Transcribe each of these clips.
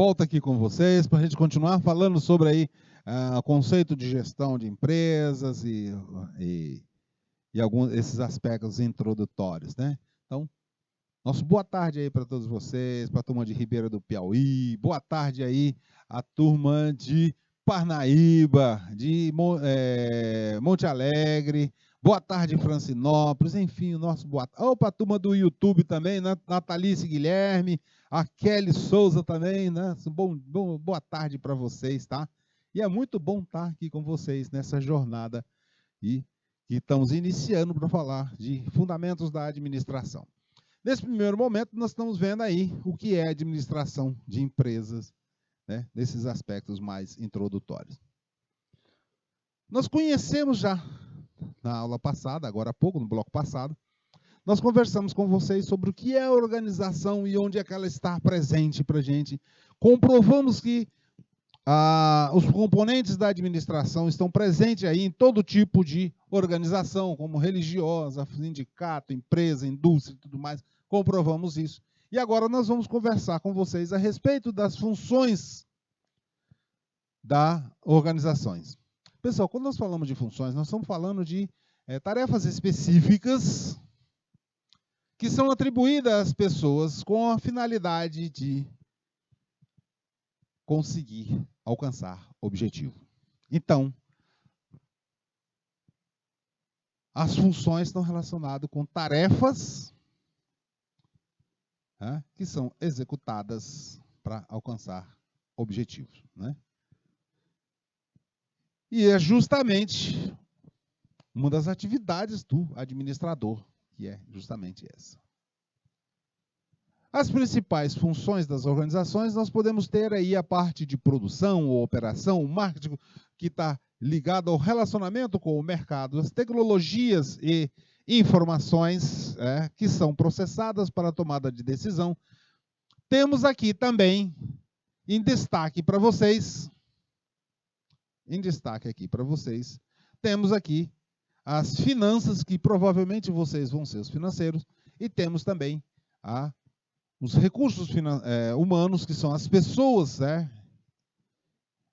volta aqui com vocês para a gente continuar falando sobre aí o conceito de gestão de empresas e alguns esses aspectos introdutórios, né? Então, nosso boa tarde aí para todos vocês, para a turma de Ribeira do Piauí, boa tarde aí a turma de Parnaíba, de Monte Alegre, boa tarde Francinópolis, enfim, o nosso boa tarde. Opa, a turma do YouTube também, Natalice Guilherme, a Kelly Souza também, né? Boa tarde para vocês, tá? E é muito bom estar aqui com vocês nessa jornada e que estamos iniciando para falar de fundamentos da administração. Nesse primeiro momento, nós estamos vendo aí o que é administração de empresas, né, nesses aspectos mais introdutórios. Nós conhecemos já, na aula passada, agora há pouco, no bloco passado, nós conversamos com vocês sobre o que é a organização e onde é que ela está presente para a gente. Comprovamos que os componentes da administração estão presentes aí em todo tipo de organização, como religiosa, sindicato, empresa, indústria e tudo mais. Comprovamos isso. E agora nós vamos conversar com vocês a respeito das funções das organizações. Pessoal, quando nós falamos de funções, nós estamos falando de tarefas específicas que são atribuídas às pessoas com a finalidade de conseguir alcançar objetivo. Então, as funções estão relacionadas com tarefas que são executadas para alcançar objetivos, né? E é justamente uma das atividades do administrador, que é justamente essa. As principais funções das organizações, nós podemos ter aí a parte de produção ou operação, o marketing, que está ligado ao relacionamento com o mercado, as tecnologias e informações que são processadas para a tomada de decisão. Temos aqui também, em destaque aqui para vocês, temos aqui as finanças, que provavelmente vocês vão ser os financeiros, e temos também os recursos humanos, que são as pessoas,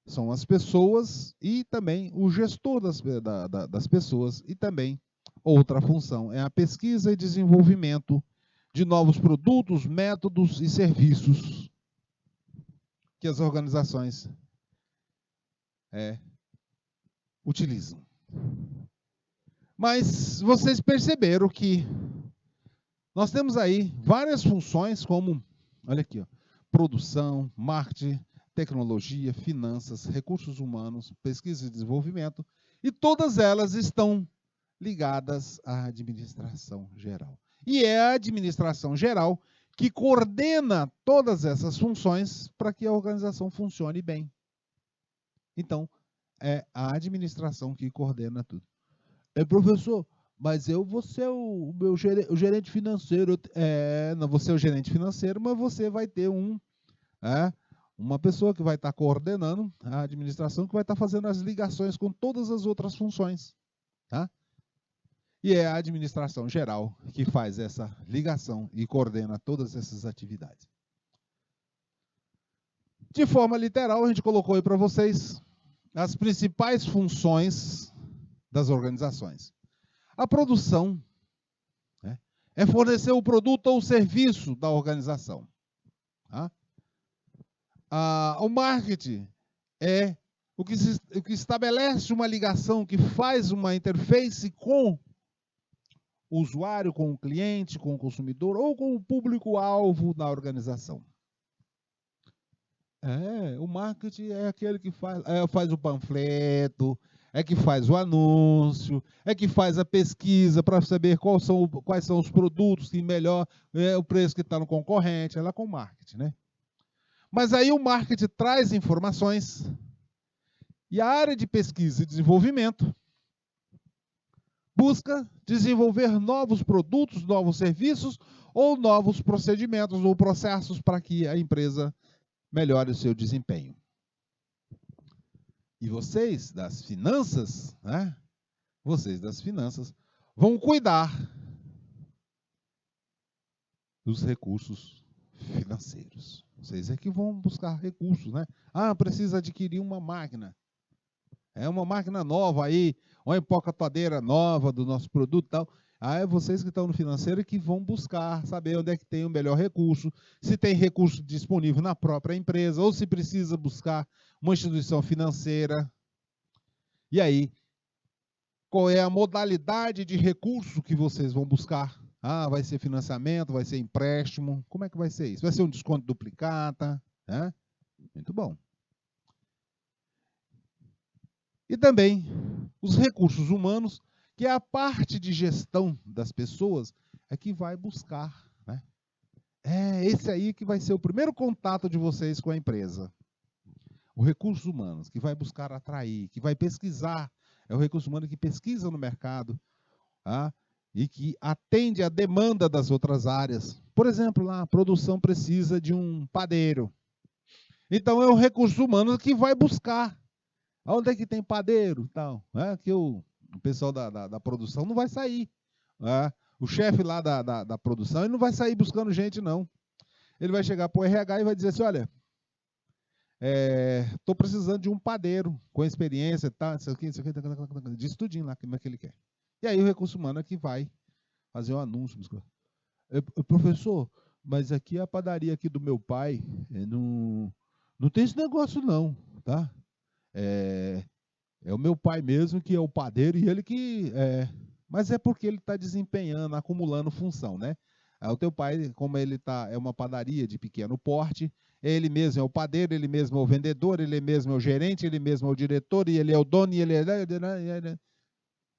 São as pessoas e também o gestor das pessoas, e também outra função é a pesquisa e desenvolvimento de novos produtos, métodos e serviços que as organizações utilizam. Mas vocês perceberam que nós temos aí várias funções como, olha aqui, produção, marketing, tecnologia, finanças, recursos humanos, pesquisa e desenvolvimento, e todas elas estão ligadas à administração geral. E é a administração geral que coordena todas essas funções para que a organização funcione bem. Então, é a administração que coordena tudo. Professor, mas eu vou ser o gerente financeiro. Não vou ser o gerente financeiro, mas você vai ter uma pessoa que vai estar coordenando a administração, que vai estar fazendo as ligações com todas as outras funções. Tá? E é a administração geral que faz essa ligação e coordena todas essas atividades. De forma literal, a gente colocou aí para vocês as principais funções das organizações. A produção é fornecer o produto ou o serviço da organização. Tá? O marketing é o que estabelece uma ligação, que faz uma interface com o usuário, com o cliente, com o consumidor ou com o público-alvo da organização. O marketing é aquele que faz o panfleto, que faz o anúncio, que faz a pesquisa para saber quais são os produtos que melhor o preço que está no concorrente, é lá com o marketing, né? Mas aí o marketing traz informações e a área de pesquisa e desenvolvimento busca desenvolver novos produtos, novos serviços ou novos procedimentos ou processos para que a empresa melhore o seu desempenho. E vocês das finanças, vão cuidar dos recursos Financeiros. Vocês é que vão buscar recursos, né? Ah, precisa adquirir uma máquina. É uma máquina nova aí, uma empacotadora nova do nosso produto e tal. Aí é vocês que estão no financeiro que vão buscar saber onde é que tem o melhor recurso, se tem recurso disponível na própria empresa, ou se precisa buscar uma instituição financeira. E aí, qual é a modalidade de recurso que vocês vão buscar? Ah, vai ser financiamento, vai ser empréstimo. Como é que vai ser isso? Vai ser um desconto duplicata? Né? Muito bom. E também os recursos humanos, que é a parte de gestão das pessoas, é que vai buscar. Né? É esse aí que vai ser o primeiro contato de vocês com a empresa. O recursos humanos, que vai buscar atrair, que vai pesquisar. É o recurso humano que pesquisa no mercado, tá? E que atende à demanda das outras áreas. Por exemplo, lá a produção precisa de um padeiro. Então é o recurso humano que vai buscar. Onde é que tem padeiro? Tal, né? Que o pessoal da produção não vai sair. Né? O chefe lá da produção ele não vai sair buscando gente, não. Ele vai chegar para o RH e vai dizer assim, olha, estou precisando de um padeiro com experiência, tá? Isso aqui, diz tudinho lá como é que ele quer. E aí o recurso humano é que vai fazer um anúncio. Professor, mas aqui a padaria aqui do meu pai não tem esse negócio não, tá? É o meu pai mesmo que é o padeiro e ele que... mas é porque ele está desempenhando, acumulando função, né? O teu pai, como ele é uma padaria de pequeno porte, ele mesmo é o padeiro, ele mesmo é o vendedor, ele mesmo é o gerente, ele mesmo é o diretor, e ele é o dono, e ele é...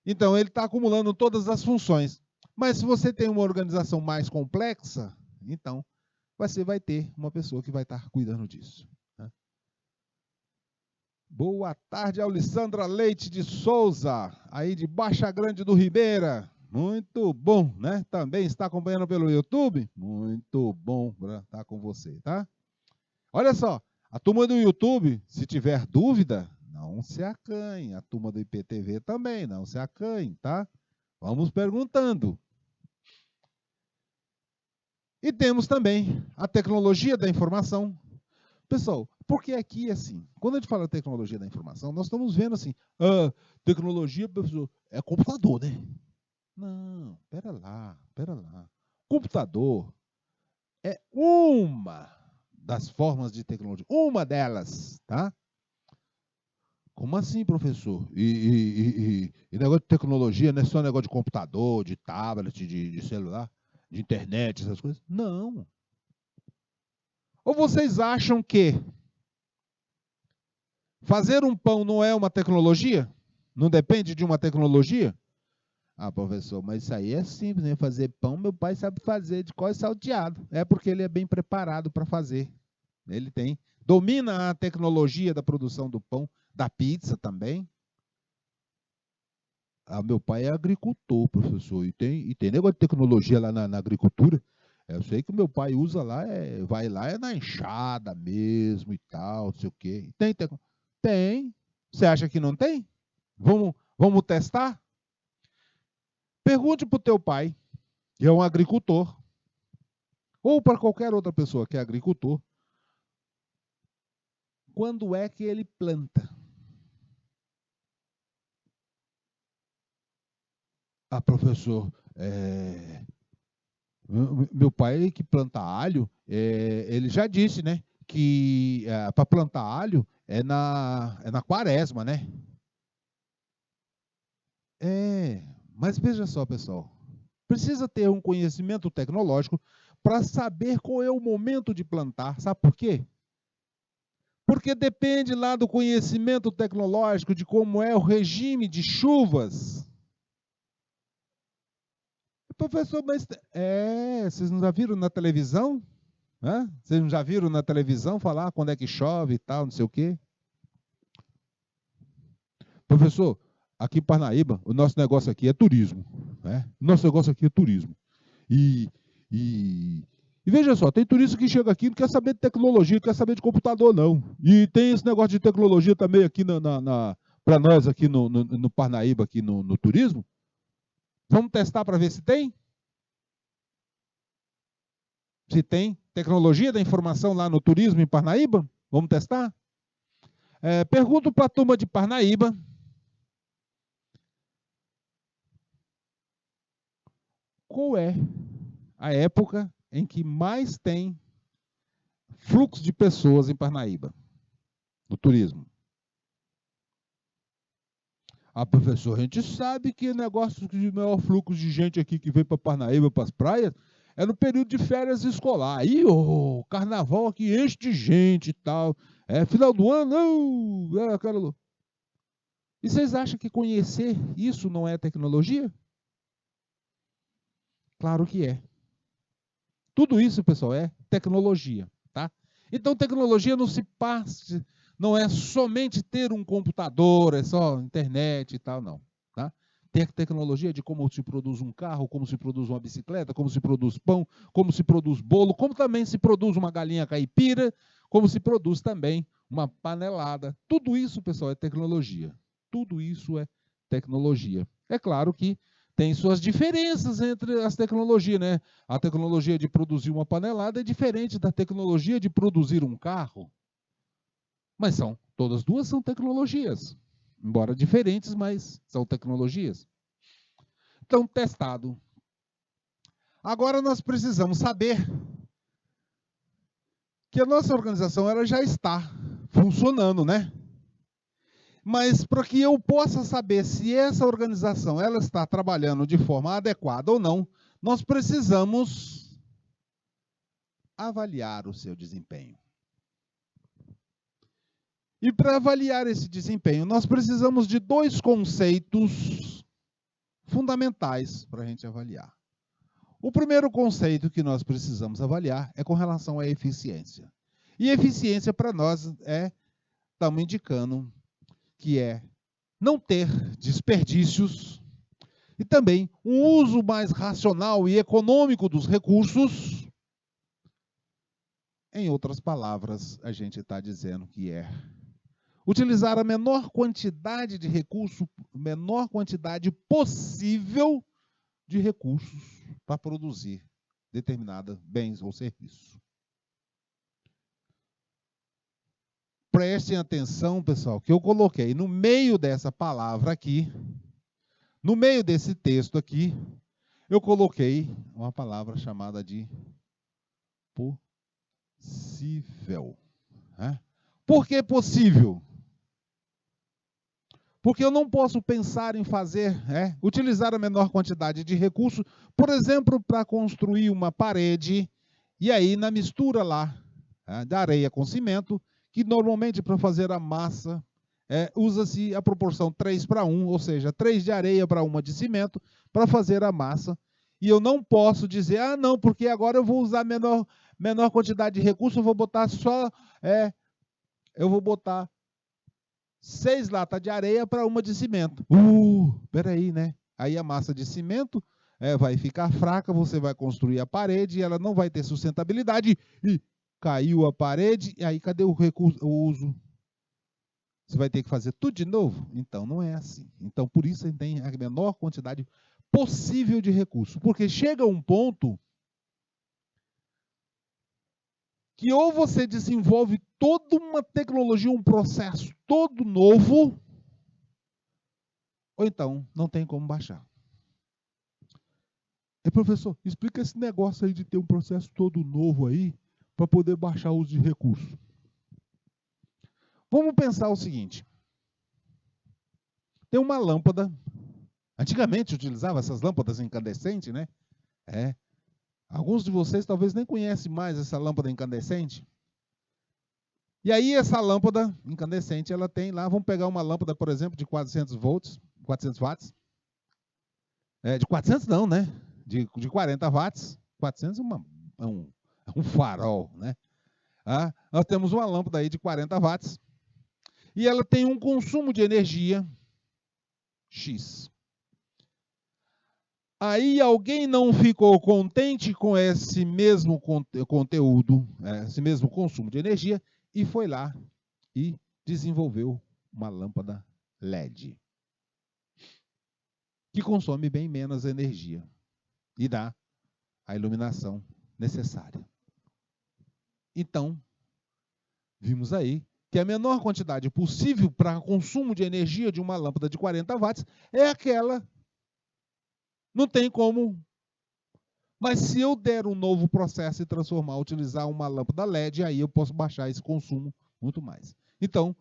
Então, ele está acumulando todas as funções. Mas se você tem uma organização mais complexa, então você vai ter uma pessoa que vai estar cuidando disso. Né? Boa tarde, Alessandra Leite de Souza, aí de Baixa Grande do Ribeira. Muito bom, né? Também está acompanhando pelo YouTube? Muito bom estar com você, tá? Olha só, a turma do YouTube, se tiver dúvida, não se acanhe. A turma do IPTV também, não se acanhe, tá? Vamos perguntando. E temos também a tecnologia da informação. Pessoal, porque aqui, assim, quando a gente fala tecnologia da informação, nós estamos vendo assim, tecnologia, professor, é computador, né? Não, pera lá. Computador é uma das formas de tecnologia, uma delas, tá? Como assim, professor? E negócio de tecnologia não é só negócio de computador, de tablet, de celular, de internet, essas coisas? Não. Ou vocês acham que fazer um pão não é uma tecnologia? Não depende de uma tecnologia? Ah, professor, mas isso aí é simples, né? Fazer pão, meu pai sabe fazer de cor e salteado. É porque ele é bem preparado para fazer. Ele domina a tecnologia da produção do pão, da pizza também. Ah, meu pai é agricultor, professor, e tem negócio de tecnologia lá na agricultura. Eu sei que o meu pai usa lá, vai lá, é na enxada mesmo e tal, não sei o quê. Tem. Você acha que não tem? Vamos testar? Pergunte para o teu pai, que é um agricultor, ou para qualquer outra pessoa que é agricultor, quando é que ele planta? Ah, professor, meu pai que planta alho, ele já disse, né, que para plantar alho é na quaresma, né? Mas veja só, pessoal, precisa ter um conhecimento tecnológico para saber qual é o momento de plantar. Sabe por quê? Porque depende lá do conhecimento tecnológico de como é o regime de chuvas. Professor, mas vocês não já viram na televisão? Vocês não já viram na televisão falar quando é que chove e tal, não sei o quê? Professor, aqui em Parnaíba, o nosso negócio aqui é turismo. Né? O nosso negócio aqui é turismo. E, e, e veja só, tem turista que chega aqui e não quer saber de tecnologia, não quer saber de computador, não. E tem esse negócio de tecnologia também aqui para nós aqui no Parnaíba, aqui no turismo. Vamos testar para ver se tem? Se tem, Tecnologia da informação lá no turismo em Parnaíba? Vamos testar? Pergunto para a turma de Parnaíba. Qual é a época em que mais tem fluxo de pessoas em Parnaíba, no turismo? Professor, a gente sabe que o negócio de maior fluxo de gente aqui que vem para Parnaíba, para as praias, é no período de férias escolar. Aí, o carnaval aqui enche de gente e tal. Final do ano, não, aquela... E vocês acham que conhecer isso não é tecnologia? Claro que é. Tudo isso, pessoal, é tecnologia, tá? Então, tecnologia não se passa, não é somente ter um computador, é só internet e tal, não, tá? Tem a tecnologia de como se produz um carro, como se produz uma bicicleta, como se produz pão, como se produz bolo, como também se produz uma galinha caipira, como se produz também uma panelada. Tudo isso, pessoal, é tecnologia. Tudo isso é tecnologia. É claro que tem suas diferenças entre as tecnologias, né? A tecnologia de produzir uma panelada é diferente da tecnologia de produzir um carro. Mas todas duas são tecnologias. Embora diferentes, mas são tecnologias. Então, testado. Agora nós precisamos saber que a nossa organização ela já está funcionando, né? Mas para que eu possa saber se essa organização ela está trabalhando de forma adequada ou não, nós precisamos avaliar o seu desempenho. E para avaliar esse desempenho, nós precisamos de dois conceitos fundamentais para a gente avaliar. O primeiro conceito que nós precisamos avaliar é com relação à eficiência. E eficiência para nós estamos indicando que é não ter desperdícios e também um uso mais racional e econômico dos recursos. Em outras palavras, a gente está dizendo que é utilizar a menor quantidade de recurso, menor quantidade possível de recursos para produzir determinados bens ou serviços. Prestem atenção, pessoal, que eu coloquei no meio dessa palavra aqui, no meio desse texto aqui, eu coloquei uma palavra chamada de possível. Por que possível? Porque eu não posso pensar em utilizar a menor quantidade de recursos, por exemplo, para construir uma parede, e aí na mistura lá da areia com cimento, que normalmente para fazer a massa usa-se a proporção 3:1, ou seja, 3 de areia para 1 de cimento, para fazer a massa. E eu não posso dizer, não, porque agora eu vou usar menor quantidade de recursos, eu vou botar eu vou botar 6 latas de areia para 1 de cimento. Peraí, né? Aí a massa de cimento vai ficar fraca, você vai construir a parede, ela não vai ter sustentabilidade, e caiu a parede, e aí cadê o uso? Você vai ter que fazer tudo de novo? Então, não é assim. Então, por isso, a gente tem a menor quantidade possível de recursos. Porque chega um ponto que ou você desenvolve toda uma tecnologia, um processo todo novo, ou então não tem como baixar. Professor, explica esse negócio aí de ter um processo todo novo aí para poder baixar o uso de recursos. Vamos pensar o seguinte. Tem uma lâmpada. Antigamente utilizava essas lâmpadas incandescentes, né? Alguns de vocês talvez nem conhecem mais essa lâmpada incandescente. E aí essa lâmpada incandescente, ela tem lá, vamos pegar uma lâmpada, por exemplo, de 400 watts. De 400 não, né? De 40 watts. 400 é um farol, né? Nós temos uma lâmpada aí de 40 watts. E ela tem um consumo de energia X. Aí alguém não ficou contente com esse mesmo conteúdo, esse mesmo consumo de energia, e foi lá e desenvolveu uma lâmpada LED, que consome bem menos energia e dá a iluminação necessária. Então, vimos aí que a menor quantidade possível para consumo de energia de uma lâmpada de 40 watts é aquela. Não tem como. Mas se eu der um novo processo e transformar, utilizar uma lâmpada LED, aí eu posso baixar esse consumo muito mais. Então,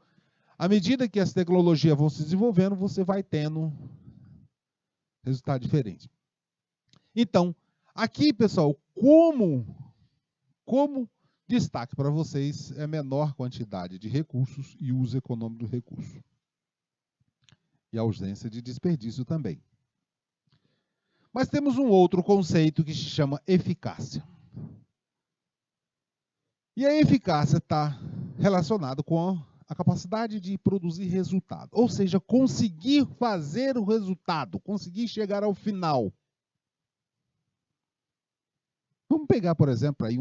à medida que as tecnologias vão se desenvolvendo, você vai tendo resultado diferente. Então, aqui, pessoal, como destaque para vocês é a menor quantidade de recursos e uso econômico do recurso. E a ausência de desperdício também. Mas temos um outro conceito que se chama eficácia. E a eficácia está relacionada com a capacidade de produzir resultado. Ou seja, conseguir fazer o resultado, conseguir chegar ao final. Vamos pegar, por exemplo, aí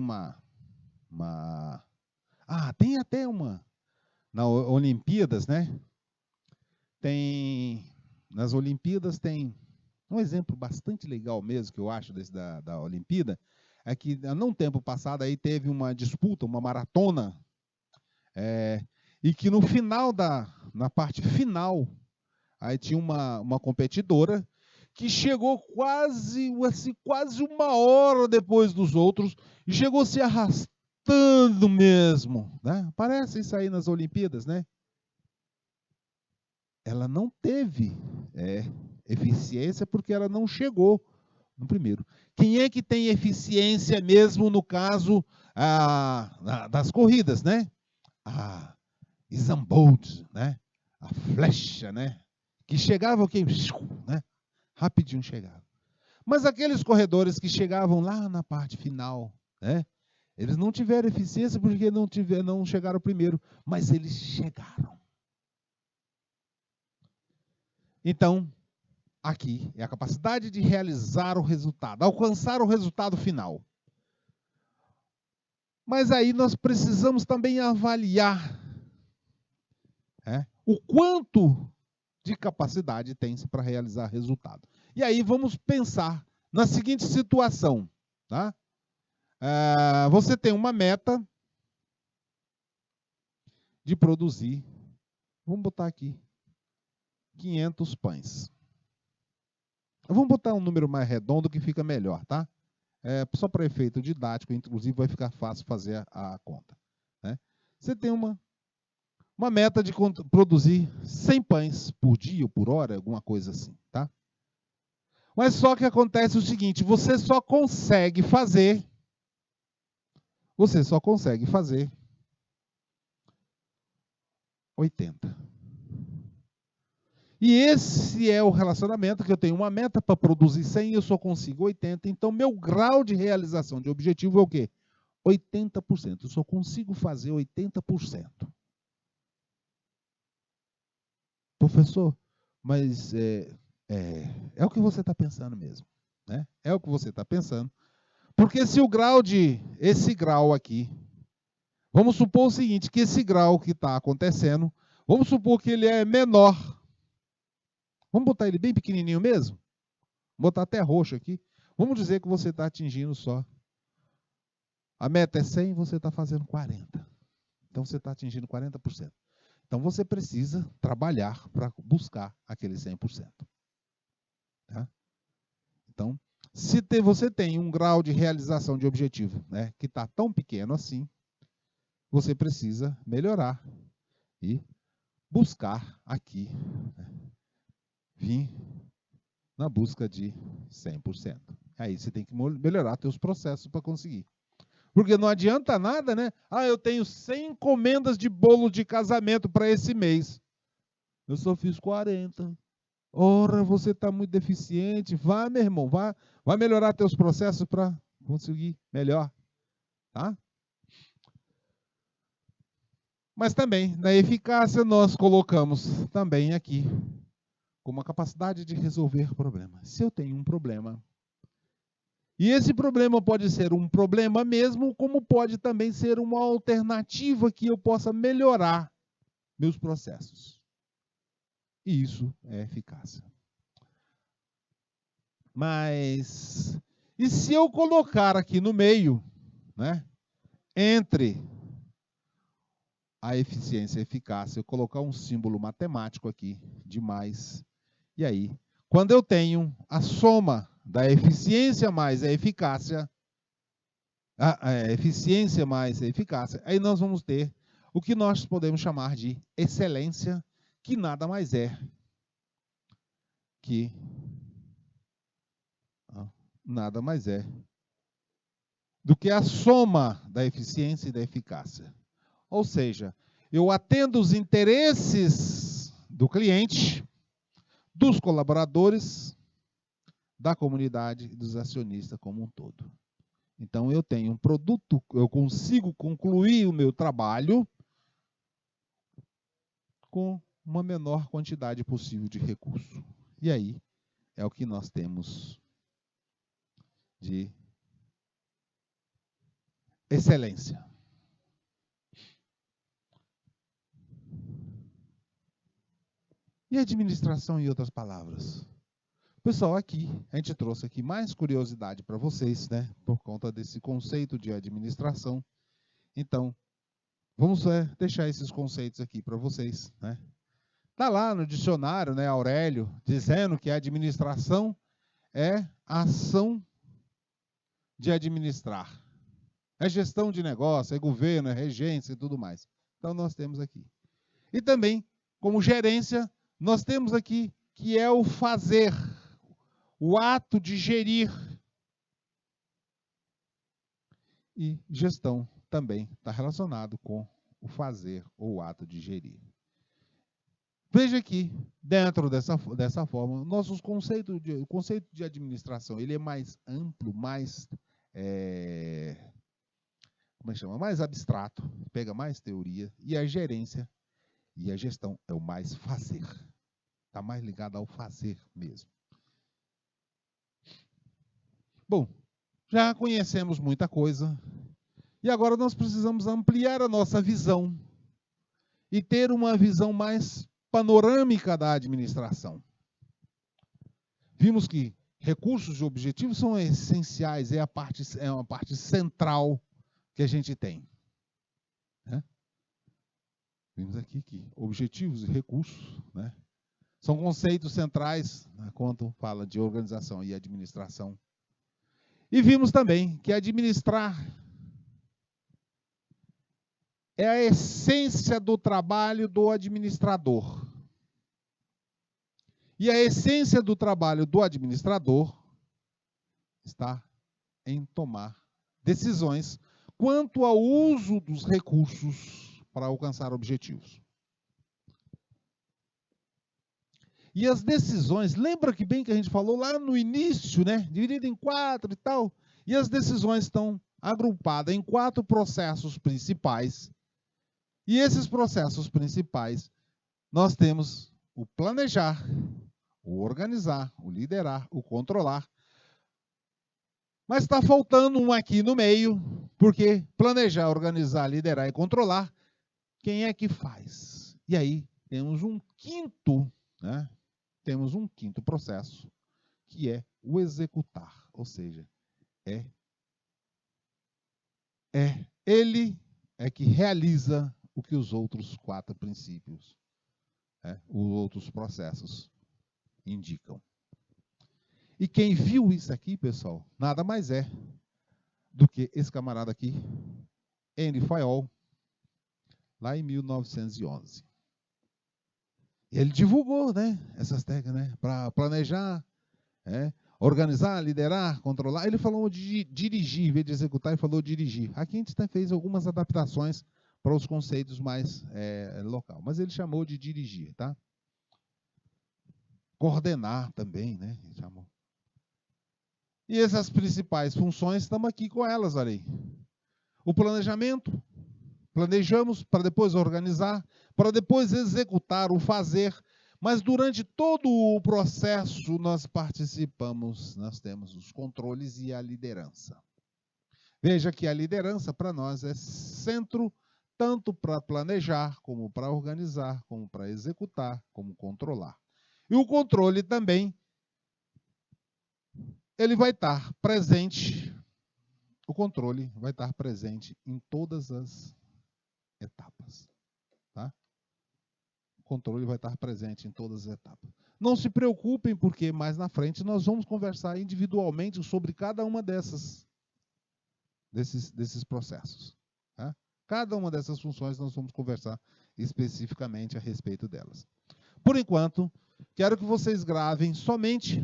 tem até uma na Olimpíadas, né? Nas Olimpíadas tem um exemplo bastante legal mesmo que eu acho da Olimpíada, é que há não tempo passado aí teve uma disputa, uma maratona, e que no final na parte final, aí tinha uma competidora que chegou quase uma hora depois dos outros e chegou se arrastando mesmo, né? Parece isso aí nas Olimpíadas, né? Ela não teve eficiência porque ela não chegou no primeiro. Quem é que tem eficiência mesmo no caso das corridas, né? A Usain Bolt, né? A flecha, né? Que chegava quem, né? Rapidinho chegava. Mas aqueles corredores que chegavam lá na parte final, né? Eles não tiveram eficiência porque não chegaram primeiro, mas eles chegaram. Então, aqui é a capacidade de realizar o resultado, alcançar o resultado final. Mas aí nós precisamos também avaliar o quanto de capacidade tem-se para realizar resultado. E aí vamos pensar na seguinte situação. Tá? Você tem uma meta de produzir, vamos botar aqui, 500 pães. Vamos botar um número mais redondo que fica melhor, tá? Só para efeito didático, inclusive vai ficar fácil fazer a conta. Né? Você tem uma meta de produzir 100 pães por dia ou por hora, alguma coisa assim, tá? Mas só que acontece o seguinte, você só consegue fazer 80. E esse é o relacionamento que eu tenho uma meta para produzir 100 e eu só consigo 80. Então, meu grau de realização de objetivo é o quê? 80%. Eu só consigo fazer 80%. Professor, mas é o que você está pensando mesmo. Né? É o que você está pensando. Porque se esse grau aqui, vamos supor o seguinte, que esse grau que está acontecendo, vamos supor que ele é menor. Vamos botar ele bem pequenininho mesmo? Vou botar até roxo aqui. Vamos dizer que você está atingindo só. A meta é 100, você está fazendo 40. Então você está atingindo 40%. Então você precisa trabalhar para buscar aquele 100%. Tá? Então, se você tem um grau de realização de objetivo, né, que está tão pequeno assim, você precisa melhorar e buscar aqui, vir na busca de 100%. Aí você tem que melhorar seus processos para conseguir. Porque não adianta nada, né? Eu tenho 100 encomendas de bolo de casamento para esse mês. Eu só fiz 40. Ora, você está muito deficiente. Vá, meu irmão, vá melhorar teus processos para conseguir melhor. Tá? Mas também, na eficácia, nós colocamos também aqui como a capacidade de resolver problemas. Se eu tenho um problema, e esse problema pode ser um problema mesmo, como pode também ser uma alternativa que eu possa melhorar meus processos. E isso é eficácia. Mas, e se eu colocar aqui no meio, né, entre a eficiência e a eficácia, eu colocar um símbolo matemático aqui de mais. E aí, quando eu tenho a soma da eficiência mais a eficácia, a eficiência mais a eficácia, aí nós vamos ter o que nós podemos chamar de excelência, que nada mais é que nada mais é do que a soma da eficiência e da eficácia. Ou seja, eu atendo os interesses do cliente, dos colaboradores, da comunidade e dos acionistas como um todo. Então, eu tenho um produto, eu consigo concluir o meu trabalho com uma menor quantidade possível de recurso. E aí é o que nós temos de excelência. E administração, em outras palavras? Pessoal, aqui, a gente trouxe aqui mais curiosidade para vocês, né? Por conta desse conceito de administração. Então, vamos deixar esses conceitos aqui para vocês, né? Está lá no dicionário, né, Aurélio, dizendo que a administração é a ação de administrar. É gestão de negócio, é governo, é regência e tudo mais. Então, nós temos aqui. E também, como gerência, nós temos aqui que é o fazer, o ato de gerir. E gestão também está relacionado com o fazer ou o ato de gerir. Veja aqui, dentro dessa forma, o conceito de administração ele é mais amplo, mais como é que chama? Mais abstrato, pega mais teoria, e a gerência e a gestão é o mais fazer. Está mais ligado ao fazer mesmo. Bom, já conhecemos muita coisa, e agora nós precisamos ampliar a nossa visão e ter uma visão mais panorâmica da administração. Vimos que recursos e objetivos são essenciais, é uma parte central que a gente tem. Né? Vimos aqui que objetivos e recursos, né, são conceitos centrais, né, quando fala de organização e administração. E vimos também que administrar é a essência do trabalho do administrador. E a essência do trabalho do administrador está em tomar decisões quanto ao uso dos recursos para alcançar objetivos. E as decisões, lembra que bem que a gente falou lá no início, né? Dividido em 4 e tal. E as decisões estão agrupadas em 4 processos principais. E esses processos principais, nós temos o planejar, o organizar, o liderar, o controlar. Mas está faltando um aqui no meio, porque planejar, organizar, liderar e controlar, quem é que faz? E aí temos um quinto, né? Temos um quinto processo, que é o executar, ou seja, ele é que realiza o que os outros 4 princípios, os outros processos indicam. E quem viu isso aqui, pessoal, nada mais é do que esse camarada aqui, Henry Fayol, lá em 1911. Ele divulgou, né, essas técnicas, né, para planejar, organizar, liderar, controlar. Ele falou de dirigir, em vez de executar, ele falou dirigir. Aqui a gente fez algumas adaptações para os conceitos mais local, mas ele chamou de dirigir, tá? Coordenar também, né? Ele chamou. E essas principais funções, estamos aqui com elas, olha aí. O planejamento, planejamos para depois organizar, para depois executar, o fazer. Mas durante todo o processo nós participamos, nós temos os controles e a liderança. Veja que a liderança para nós é centro tanto para planejar, como para organizar, como para executar, como controlar. E o controle também, ele vai estar presente o controle vai estar presente em todas as etapas. Tá? O controle vai estar presente em todas as etapas. Não se preocupem, porque mais na frente nós vamos conversar individualmente sobre cada uma desses processos. Tá? Cada uma dessas funções nós vamos conversar especificamente a respeito delas. Por enquanto, quero que vocês gravem somente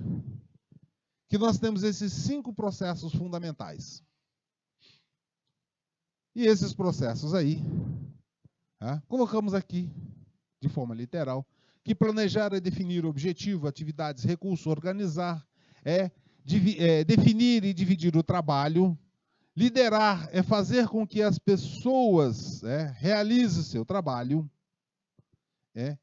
que nós temos esses 5 processos fundamentais. E esses processos aí, colocamos aqui, de forma literal, que planejar é definir objetivo, atividades, recursos, organizar é definir e dividir o trabalho, liderar é fazer com que as pessoas realizem seu trabalho,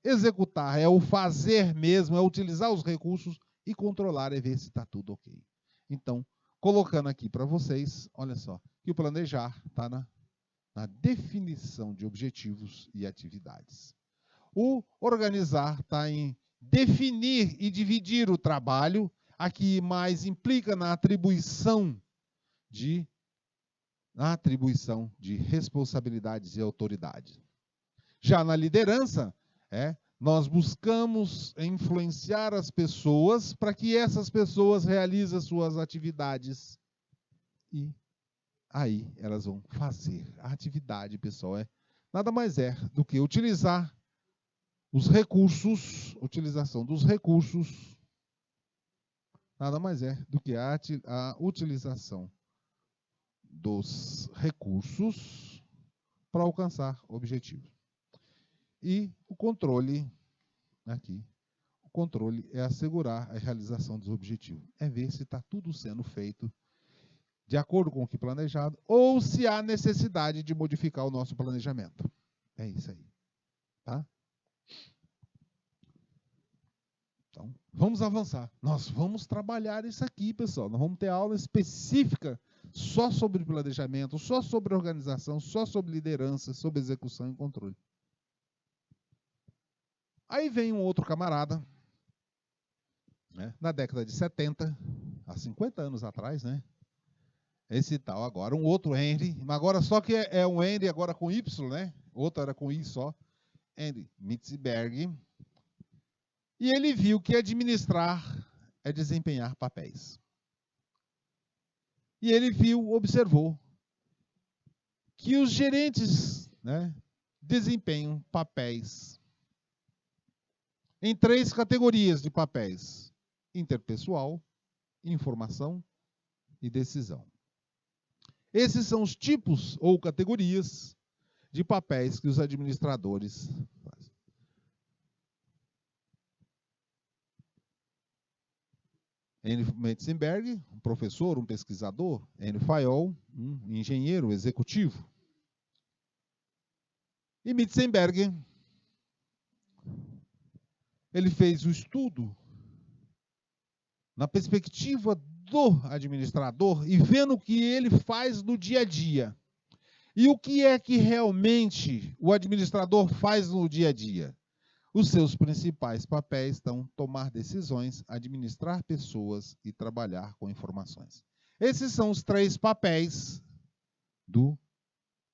executar é o fazer mesmo, é utilizar os recursos, e controlar é ver se está tudo ok. Então, colocando aqui para vocês, olha só, que o planejar está na definição de objetivos e atividades. O organizar está em definir e dividir o trabalho, aqui mais implica na atribuição de responsabilidades e autoridades. Já na liderança, nós buscamos influenciar as pessoas para que essas pessoas realizem suas atividades. E aí elas vão fazer. A atividade, pessoal, nada mais do que utilizar os recursos, utilização dos recursos, nada mais do que a utilização dos recursos para alcançar objetivos. E o controle, aqui, o controle é assegurar a realização dos objetivos. É ver se está tudo sendo feito de acordo com o que planejado ou se há necessidade de modificar o nosso planejamento. É isso aí. Tá? Então, vamos avançar. Nós vamos trabalhar isso aqui, pessoal. Nós vamos ter aula específica só sobre planejamento, só sobre organização, só sobre liderança, sobre execução e controle. Aí vem um outro camarada, na década de 70, há 50 anos atrás, esse tal agora, um outro Henry, agora só que é um Henry agora com Y, outro era com I só, Henry Mitzberg, e ele viu que administrar é desempenhar papéis. E ele observou que os gerentes desempenham papéis em 3 categorias de papéis: interpessoal, informação e decisão. Esses são os tipos ou categorias de papéis que os administradores fazem. Henry Metzenberg, um professor, um pesquisador; Henry Fayol, um engenheiro executivo. E Metzenberg, ele fez o estudo na perspectiva do administrador e vendo o que ele faz no dia a dia. E o que é que realmente o administrador faz no dia a dia? Os seus principais papéis estão tomar decisões, administrar pessoas e trabalhar com informações. Esses são os 3 papéis do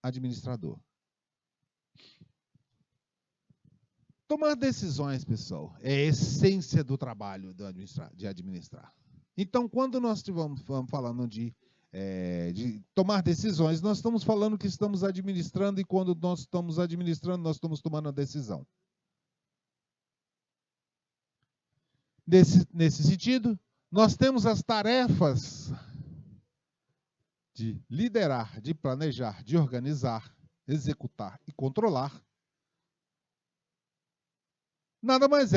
administrador. Tomar decisões, pessoal, é a essência do trabalho de administrar. Então, quando nós estivermos falando de tomar decisões, nós estamos falando que estamos administrando, e quando nós estamos administrando, nós estamos tomando a decisão. Nesse sentido, nós temos as tarefas de liderar, de planejar, de organizar, executar e controlar. Nada mais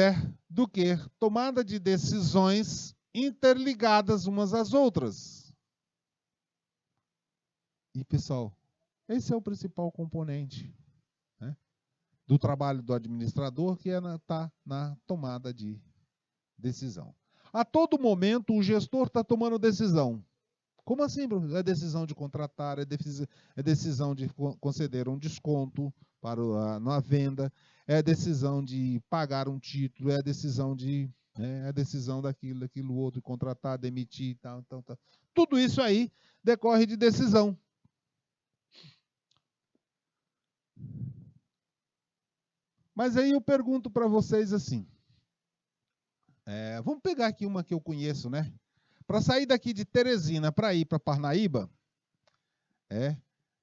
do que tomada de decisões interligadas umas às outras. E, pessoal, esse é o principal componente do trabalho do administrador, que está na tomada de decisão. A todo momento, o gestor está tomando decisão. Como assim? É decisão de contratar, é decisão de conceder um desconto na venda, é decisão de pagar um título, é decisão de né? A decisão daquilo outro, contratar, demitir, tal. Tudo isso aí decorre de decisão. Mas aí eu pergunto para vocês assim, vamos pegar aqui uma que eu conheço, né? Para sair daqui de Teresina para ir para Parnaíba,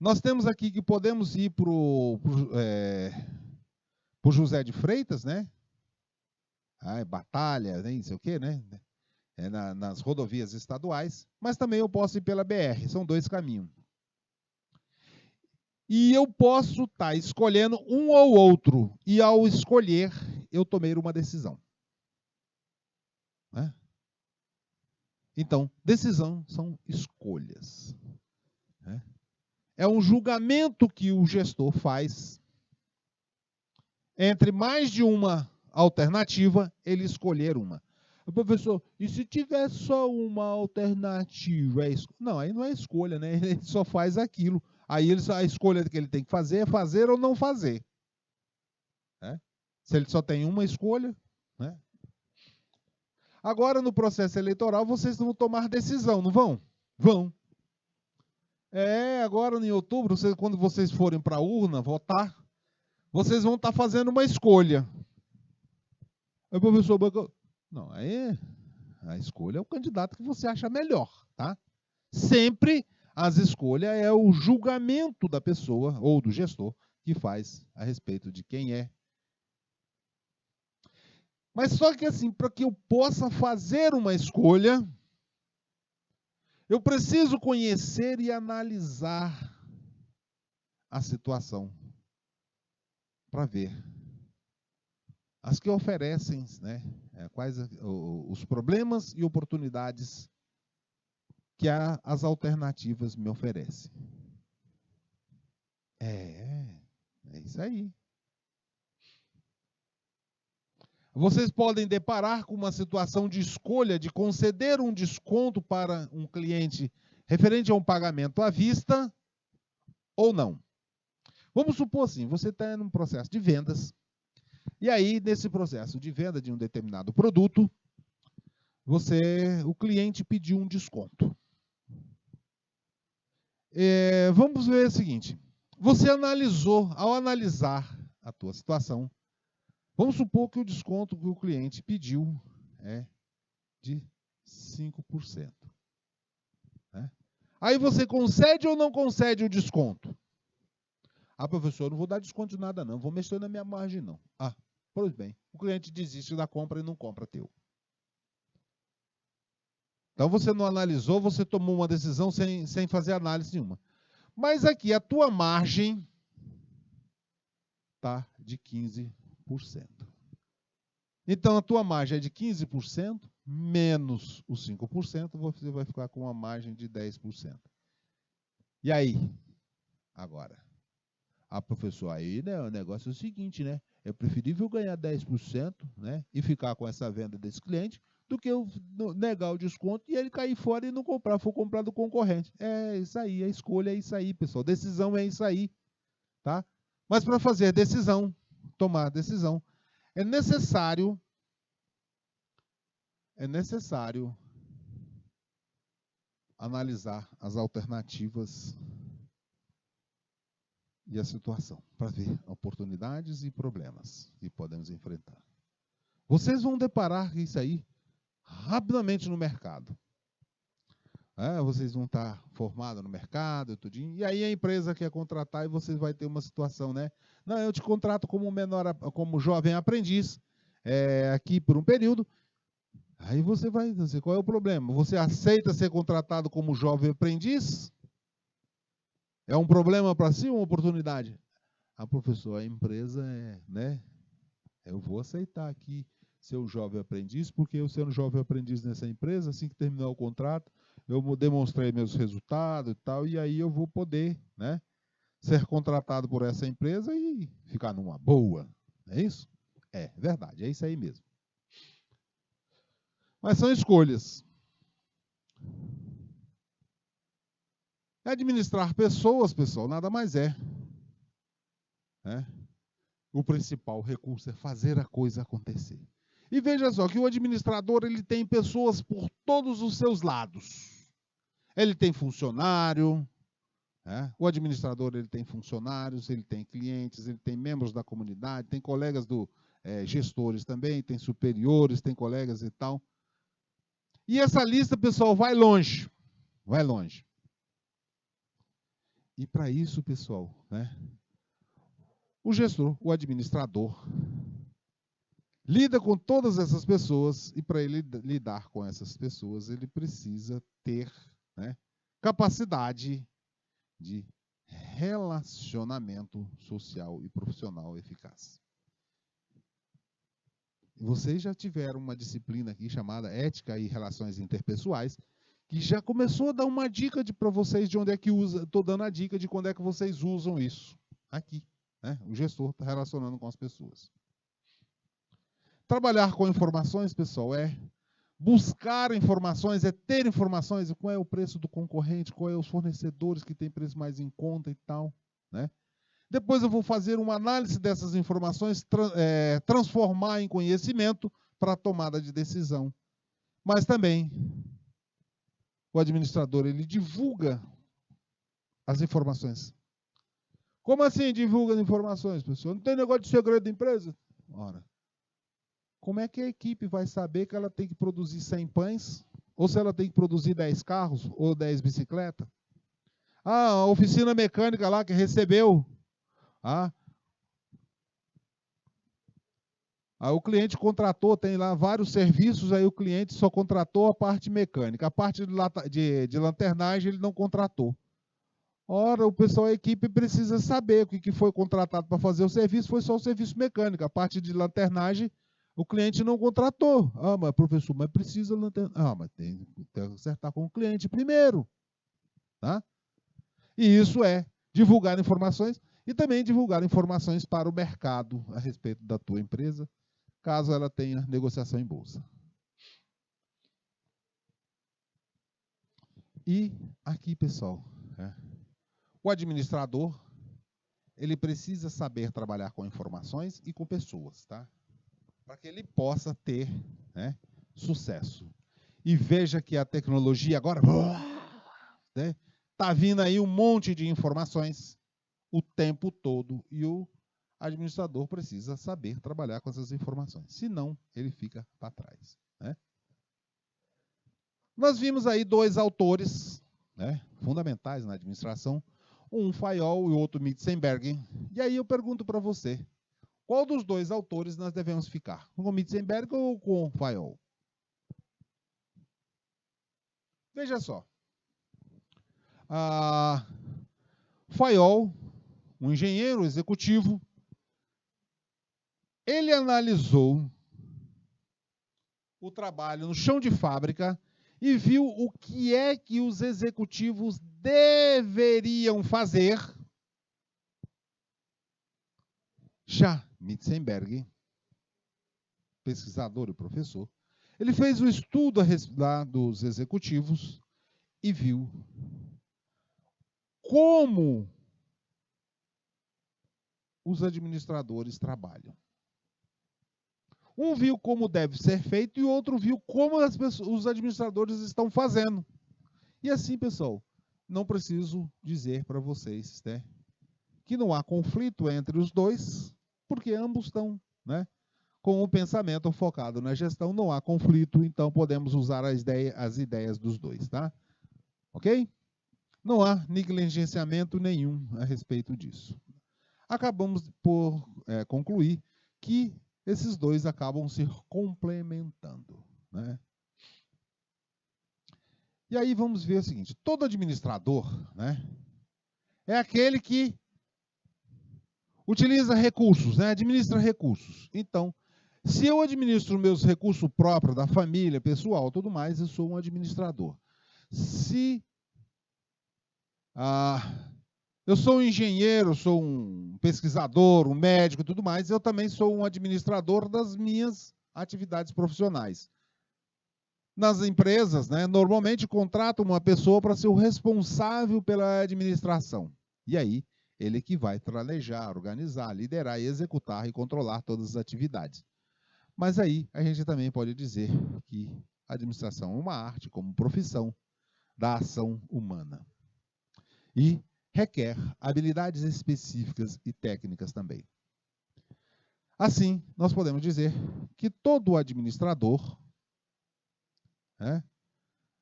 nós temos aqui que podemos ir para o José de Freitas, né? Batalha, nem sei o quê, né? Nas rodovias estaduais, mas também eu posso ir pela BR, são 2 caminhos. E eu posso estar escolhendo um ou outro, e ao escolher, eu tomei uma decisão. Né? Então, decisão são escolhas. Né? É um julgamento que o gestor faz entre mais de uma alternativa, ele escolher uma. Professor, e se tiver só uma alternativa? Não, aí não é escolha, né? Ele só faz aquilo. Aí a escolha que ele tem que fazer é fazer ou não fazer. Né? Se ele só tem uma escolha. Né? Agora, no processo eleitoral, vocês vão tomar decisão, não vão? Vão. Agora em outubro, quando vocês forem para a urna votar, vocês vão estar fazendo uma escolha. Aí, professor, não, aí a escolha é o candidato que você acha melhor, tá? Sempre as escolhas é o julgamento da pessoa ou do gestor que faz a respeito de quem é. Mas só que assim, para que eu possa fazer uma escolha, eu preciso conhecer e analisar a situação para ver as que oferecem, né, quais os problemas e oportunidades que as alternativas me oferecem. É isso aí. Vocês podem deparar com uma situação de escolha de conceder um desconto para um cliente referente a um pagamento à vista ou não. Vamos supor assim, você está num processo de vendas, e aí, nesse processo de venda de um determinado produto, o cliente pediu um desconto. Vamos ver o seguinte, você ao analisar a tua situação, vamos supor que o desconto que o cliente pediu é de 5%. Né? Aí você concede ou não concede o desconto? Professor, eu não vou dar desconto de nada não, vou mexer na minha margem não. Pois bem, o cliente desiste da compra e não compra teu. Então você não analisou, você tomou uma decisão sem fazer análise nenhuma. Mas aqui a tua margem está de 15%. Então a tua margem é de 15%, menos os 5%, você vai ficar com uma margem de 10%. E aí? Agora? Professor, aí né, o negócio é o seguinte, né? É preferível ganhar 10%, né, e ficar com essa venda desse cliente do que eu negar o desconto e ele cair fora e não comprar, for comprar do concorrente. É isso aí, a escolha é isso aí, pessoal. Decisão é isso aí, tá? Mas para fazer decisão, tomar decisão, é necessário analisar as alternativas e a situação, para ver oportunidades e problemas que podemos enfrentar. Vocês vão deparar com isso aí rapidamente no mercado. Vocês vão estar formados no mercado, tudinho, e aí a empresa quer contratar e você vai ter uma situação, né? Não, eu te contrato como jovem aprendiz, aqui por um período. Aí você vai dizer, qual é o problema? Você aceita ser contratado como jovem aprendiz? É um problema para si ou uma oportunidade? Professor, a empresa né? Eu vou aceitar aqui ser um jovem aprendiz, porque eu sendo jovem aprendiz nessa empresa, assim que terminar o contrato, eu demonstrei meus resultados e tal, e aí eu vou poder, né, ser contratado por essa empresa e ficar numa boa. É isso? É verdade, é isso aí mesmo. Mas são escolhas. Administrar pessoas, pessoal, nada mais é. O principal recurso é fazer a coisa acontecer. E veja só que o administrador ele tem pessoas por todos os seus lados. Ele tem funcionário, né? O administrador ele tem funcionários, ele tem clientes, ele tem membros da comunidade, tem colegas gestores também, tem superiores, tem colegas e tal. E essa lista, pessoal, vai longe. Vai longe. E para isso, pessoal, né, o gestor, o administrador, lida com todas essas pessoas e para ele lidar com essas pessoas, ele precisa ter, né, capacidade de relacionamento social e profissional eficaz. Vocês já tiveram uma disciplina aqui chamada Ética e Relações Interpessoais, que já começou a dar uma dica para vocês de onde é que usa. Estou dando a dica de quando é que vocês usam isso. Aqui, né? O gestor está relacionando com as pessoas. Trabalhar com informações, pessoal, é buscar informações, é ter informações, qual é o preço do concorrente, qual é os fornecedores que têm preço mais em conta e tal, né? Depois eu vou fazer uma análise dessas informações, transformar em conhecimento para a tomada de decisão. Mas também o administrador ele divulga as informações. Como assim divulga as informações, pessoal? Não tem negócio de segredo da empresa? Ora, como é que a equipe vai saber que ela tem que produzir 100 pães? Ou se ela tem que produzir 10 carros ou 10 bicicletas? Ah, a oficina mecânica lá que recebeu. Aí o cliente contratou, tem lá vários serviços, aí o cliente só contratou a parte mecânica. A parte de lanternagem ele não contratou. Ora, o pessoal, a equipe precisa saber o que foi contratado para fazer o serviço, foi só o serviço mecânico. A parte de lanternagem, o cliente não contratou. Ah, mas professor, mas precisa lanternagem. Ah, mas tem que acertar com o cliente primeiro. Tá? E isso é divulgar informações e também divulgar informações para o mercado a respeito da tua empresa, caso ela tenha negociação em bolsa. E aqui, pessoal, o administrador, ele precisa saber trabalhar com informações e com pessoas, tá? Para que ele possa ter, né, sucesso. E veja que a tecnologia agora, né, tá vindo aí um monte de informações o tempo todo e o administrador precisa saber trabalhar com essas informações, senão ele fica para trás, né? Nós vimos aí dois autores, né, fundamentais na administração, um Fayol e o outro Metzenberger. E aí eu pergunto para você, qual dos dois autores nós devemos ficar? Com o Metzenberger ou com o Fayol? Veja só. Fayol, um engenheiro executivo, ele analisou o trabalho no chão de fábrica e viu o que é que os executivos deveriam fazer. Já Metzenberger, pesquisador e professor, ele fez um estudo lá dos executivos e viu como os administradores trabalham. Um viu como deve ser feito e o outro viu como os administradores estão fazendo. E assim, pessoal, não preciso dizer para vocês, né, que não há conflito entre os dois, porque ambos estão, né, com o pensamento focado na gestão, não há conflito, então podemos usar as ideias dos dois, tá? Ok? Não há negligenciamento nenhum a respeito disso. Acabamos por concluir que esses dois acabam se complementando, né? E aí vamos ver o seguinte, todo administrador, né, é aquele que utiliza recursos, né, administra recursos. Então, se eu administro meus recursos próprios, da família, pessoal, tudo mais, eu sou um administrador. Se eu sou um engenheiro, sou um pesquisador, um médico e tudo mais, eu também sou um administrador das minhas atividades profissionais. Nas empresas, né, normalmente contratam uma pessoa para ser o responsável pela administração. E aí, ele que vai planejar, organizar, liderar, executar e controlar todas as atividades. Mas aí a gente também pode dizer que a administração é uma arte como profissão da ação humana e requer habilidades específicas e técnicas também. Assim, nós podemos dizer que todo administrador, né,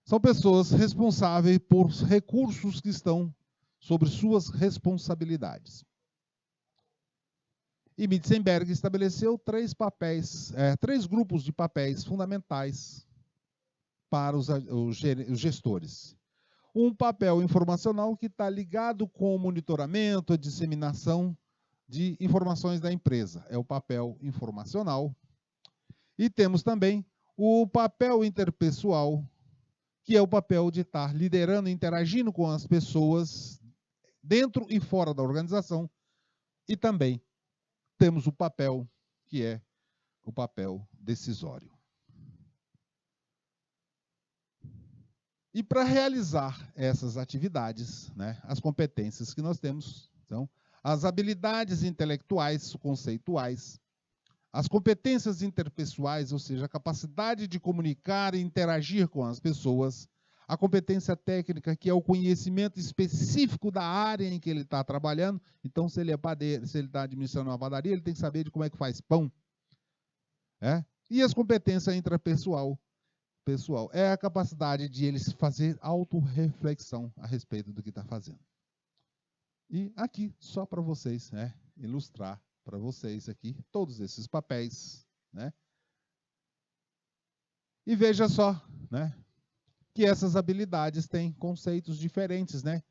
são pessoas responsáveis por recursos que estão sobre suas responsabilidades. E Mitzenberg estabeleceu três grupos de papéis fundamentais para os gestores. Um papel informacional que está ligado com o monitoramento e disseminação de informações da empresa. É o papel informacional. E temos também o papel interpessoal, que é o papel de estar liderando, interagindo com as pessoas dentro e fora da organização. E também temos o papel que é o papel decisório. E para realizar essas atividades, né, as competências que nós temos são as habilidades intelectuais, conceituais, as competências interpessoais, ou seja, a capacidade de comunicar e interagir com as pessoas, a competência técnica, que é o conhecimento específico da área em que ele está trabalhando. Então, se ele é padeiro, se ele está administrando uma padaria, ele tem que saber de como é que faz pão. E as competências intrapessoal, é a capacidade de eles fazer autorreflexão a respeito do que está fazendo. E aqui, só para vocês, ilustrar para vocês aqui todos esses papéis, né? E veja só, né, que essas habilidades têm conceitos diferentes, né?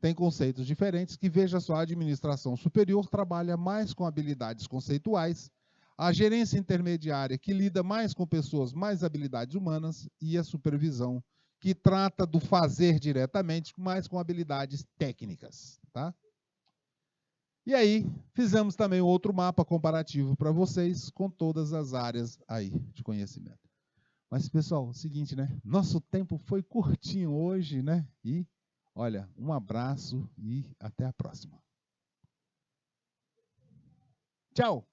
Tem conceitos diferentes que, veja só, a administração superior trabalha mais com habilidades conceituais, a gerência intermediária, que lida mais com pessoas, mais habilidades humanas, e a supervisão, que trata do fazer diretamente, mais com habilidades técnicas, tá? E aí, fizemos também outro mapa comparativo para vocês, com todas as áreas aí de conhecimento. Mas, pessoal, é o seguinte, né? Nosso tempo foi curtinho hoje, né? E, olha, um abraço e até a próxima. Tchau!